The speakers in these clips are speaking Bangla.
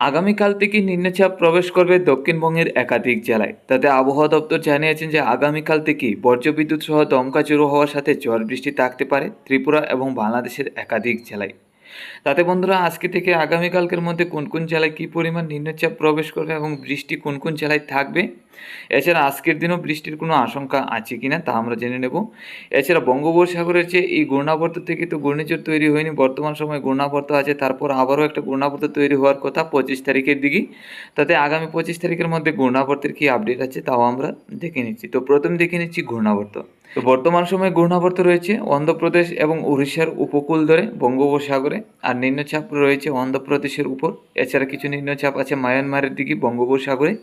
আগামীকাল থেকে নিম্নচাপ প্রবেশ করবে দক্ষিণবঙ্গের একাধিক জেলায়। তাতে আবহাওয়া দপ্তর জানিয়েছেন যে আগামীকাল থেকেই বজ্রবিদ্যুৎ সহ দমকা ঝোড়ো হওয়ার সাথে ঝড় বৃষ্টি থাকতে পারে ত্রিপুরা এবং বাংলাদেশের একাধিক জেলায়। তাতে বন্ধুরা, আজকে থেকে আগামীকালকের মধ্যে কোন কোন জেলায় কী পরিমাণ নিম্নচাপ প্রবেশ করবে এবং বৃষ্টি কোন কোন জেলায় থাকবে, এছাড়া আজকের দিনও বৃষ্টির কোনো আশঙ্কা আছে কিনা তা আমরা জেনে নেব। এছাড়া বঙ্গোপসাগরের যে এই ঘূর্ণাবর্ত থেকে তো ঘূর্ণিঝড় তৈরি হয়নি, বর্তমান সময়ে ঘূর্ণাবর্ত আছে, তারপর আবারও একটা ঘূর্ণাবর্ত তৈরি হওয়ার কথা 25 তারিখের দিকে। তাতে আগামী 25 তারিখের মধ্যে ঘূর্ণাবর্তের কী আপডেট আছে তাও আমরা দেখে নিচ্ছি। তো প্রথম দেখে নিচ্ছি ঘূর্ণাবর্ত। তো বর্তমান সময়ে ঘূর্ণাবর্ত রয়েছে অন্ধ্রপ্রদেশ এবং উড়িষ্যার উপকূল ধরে বঙ্গোপসাগরে, আর নিম্নচাপ রয়েছে অন্ধ্রপ্রদেশের উপর। এছাড়া কিছু নিম্নচাপ আছে মায়ানমারের দিকে বঙ্গোপসাগরে।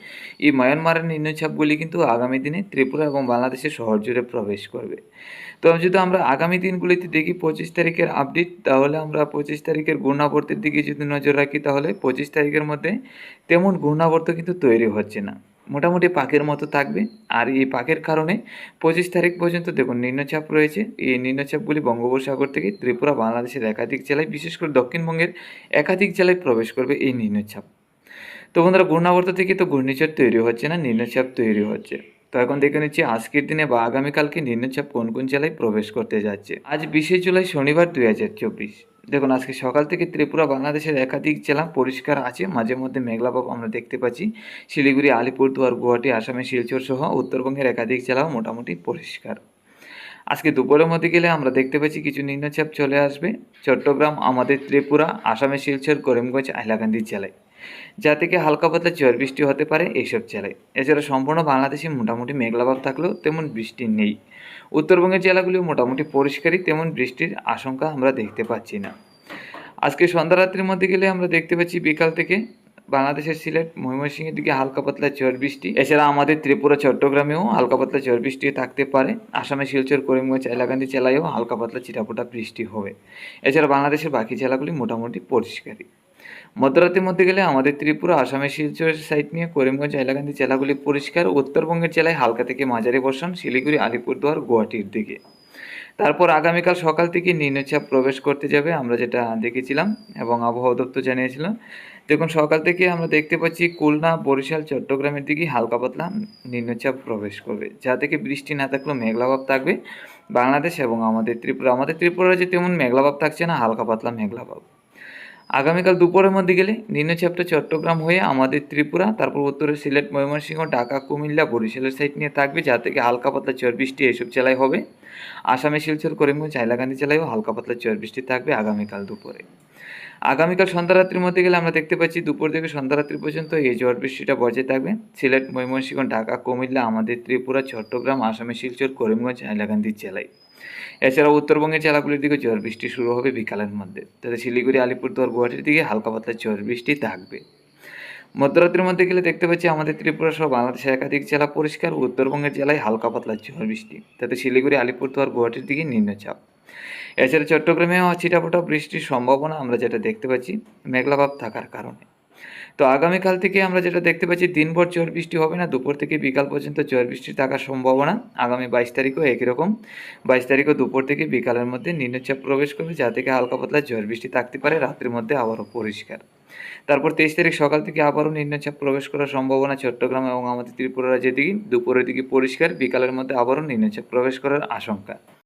এই মায়ানমারের নিম্নচাপগুলি কিন্তু আগামী দিনে ত্রিপুরা এবং বাংলাদেশের শহর জুড়ে প্রবেশ করবে। তো যদি আমরা আগামী দিনগুলিতে দেখি 25 তারিখের আপডেট, তাহলে আমরা 25 তারিখের ঘূর্ণাবর্তের দিকে যদি নজর রাখি, তাহলে 25 তারিখের মধ্যে তেমন ঘূর্ণাবর্ত কিন্তু তৈরি হচ্ছে না, মোটামুটি পাকের মতো থাকবে। আর এই পাকের কারণে 25 তারিখ পর্যন্ত দেখুন নিম্নচাপ রয়েছে। এই নিম্নচাপগুলি বঙ্গোপসাগর থেকে ত্রিপুরা বাংলাদেশের একাধিক জেলায়, বিশেষ করে দক্ষিণবঙ্গের একাধিক জেলায় প্রবেশ করবে এই নিম্নচাপ। তো বন্ধুরা, ঘূর্ণাবর্ত থেকে তো ঘূর্ণিঝড় তৈরি হচ্ছে না, নিম্নচাপ তৈরি হচ্ছে। তো এখন দেখে নিচ্ছি আজকের দিনে বা আগামীকালকে নিম্নচাপ কোন কোন জেলায় প্রবেশ করতে যাচ্ছে। আজ 20 জুলাই শনিবার 2024। দেখুন, আজকে সকাল থেকে ত্রিপুরা বাংলাদেশের একাধিক জেলা পরিষ্কার আছে, মাঝে মধ্যে মেঘলাভাব আমরা দেখতে পাচ্ছি। শিলিগুড়ি, আলিপুরদুয়ার, গুয়াহাটি, আসামের শিলচর সহ উত্তরবঙ্গের একাধিক জেলাও মোটামুটি পরিষ্কার। আজকে দুপুরের মধ্যে গেলে আমরা দেখতে পাচ্ছি কিছু নিম্নচাপ চলে আসবে চট্টগ্রাম, আমাদের ত্রিপুরা, আসামের শিলচর, করিমগঞ্জ, হাইলাকান্দি জেলায়, যা থেকে হালকা পাতলা ঝড় বৃষ্টি হতে পারে এইসব জেলায়। এছাড়া সম্পূর্ণ বাংলাদেশে মোটামুটি মেঘলাভাব থাকলেও তেমন বৃষ্টি নেই। উত্তরবঙ্গের জেলাগুলিও মোটামুটি পরিষ্কারই, তেমন বৃষ্টির আশঙ্কা আমরা দেখতে পাচ্ছি না। আজকে সন্ধ্যা রাত্রির মধ্যে গেলে আমরা দেখতে পাচ্ছি বিকাল থেকে বাংলাদেশের সিলেট, ময়মনসিংহের দিকে হালকা পাতলা ঝড় বৃষ্টি। এছাড়া আমাদের ত্রিপুরা, চট্টগ্রামেও হালকা পাতলা ঝড় বৃষ্টি থাকতে পারে। আসামের শিলচর, করিমগঞ্জ, হাইলাকান্দি জেলায়ও হালকা পাতলা ছিটাফোটা বৃষ্টি হবে। এছাড়া বাংলাদেশের বাকি জেলাগুলি মোটামুটি পরিষ্কারই। মধ্যরাতের মধ্যে গেলে আমাদের ত্রিপুরা, আসামের শিলচরের সাইড নিয়ে করিমগঞ্জ, হাইলাকান্দি জেলাগুলি পরিষ্কার। উত্তরবঙ্গের জেলায় হালকা থেকে মাঝারি বর্ষণ শিলিগুড়ি, আলিপুরদুয়ার, গুয়াহাটির দিকে। তারপর আগামীকাল সকাল থেকে নিম্নচাপ প্রবেশ করতে যাবে, আমরা যেটা দেখেছিলাম এবং আবহাওয়া দপ্তর জানিয়েছিল। দেখুন, সকাল থেকে আমরা দেখতে পাচ্ছি খুলনা, বরিশাল, চট্টগ্রামের দিকে হালকা পাতলা নিম্নচাপ প্রবেশ করবে, যা থেকে বৃষ্টি না থাকলেও মেঘলাভাব থাকবে বাংলাদেশ এবং আমাদের ত্রিপুরা যে তেমন মেঘলাভাব থাকছে না, হালকা পাতলা মেঘলাভাব। আগামীকাল দুপুরের মধ্যে গেলে নিম্নচাপটা চট্টগ্রাম হয়ে আমাদের ত্রিপুরা, তারপর উত্তরে সিলেট, ময়মনসিংহ, ঢাকা, কুমিল্লা, বরিশালের সাইড নিয়ে থাকবে, যা থেকে হালকা পাতলা ঝড় বৃষ্টি এসব জেলায় হবে। আসামে শিলচর, করিমগঞ্জ, হাইলাকান্দি জেলায়ও হালকা পাতলা ঝড় বৃষ্টি থাকবে আগামীকাল দুপুরে। আগামীকাল সন্ধ্যা রাত্রির মধ্যে গেলে আমরা দেখতে পাচ্ছি দুপুর থেকে সন্ধ্যা রাত্রি পর্যন্ত এই ঝড় বৃষ্টিটা বজায় থাকবে। সিলেট, ময়মনসিংহ, ঢাকা, কুমিল্লা, আমাদের ত্রিপুরা, চট্টগ্রাম, আসামে শিলচর, করিমগঞ্জ, হাইলাকান্দি জেলায়। এছাড়াও উত্তরবঙ্গের জেলাগুলির দিকে ঝড় বৃষ্টি শুরু হবে বিকালের মধ্যে, তাতে শিলিগুড়ি, আলিপুরদুয়ার, গুয়াহাটির দিকে হালকা পাতলা ঝড় বৃষ্টি থাকবে। মধ্যরাত্রির মধ্যে গেলে দেখতে পাচ্ছি আমাদের ত্রিপুরা সহ বাংলাদেশের একাধিক জেলা পরিষ্কার, উত্তরবঙ্গের জেলায় হালকা পাতলা ঝড় বৃষ্টি, তাতে শিলিগুড়ি, আলিপুরদুয়ার, গুয়াহাটির দিকে নিম্নচাপ। এছাড়া চট্টগ্রামেও ছিটাফোটা বৃষ্টির সম্ভাবনা আমরা যেটা দেখতে পাচ্ছি মেঘলাভাব থাকার কারণে। তো আগামীকাল থেকে আমরা যেটা দেখতে পাচ্ছি দিনভর ঝড় বৃষ্টি হবে না, দুপুর থেকে বিকাল পর্যন্ত ঝড় বৃষ্টি থাকার সম্ভাবনা। আগামী 22 তারিখও একই রকম, 22 তারিখও দুপুর থেকে বিকালের মধ্যে নিম্নচাপ প্রবেশ করবে, যা থেকে হালকা পাতলা ঝড় বৃষ্টি থাকতে পারে, রাত্রির মধ্যে আবারও পরিষ্কার। তারপর 23 তারিখ সকাল থেকে আবারও নিম্নচাপ প্রবেশ করার সম্ভাবনা চট্টগ্রাম এবং আমাদের ত্রিপুরা রাজ্যের দিকে, দুপুরের দিকে পরিষ্কার, বিকালের মধ্যে আবারও নিম্নচাপ প্রবেশ করার আশঙ্কা।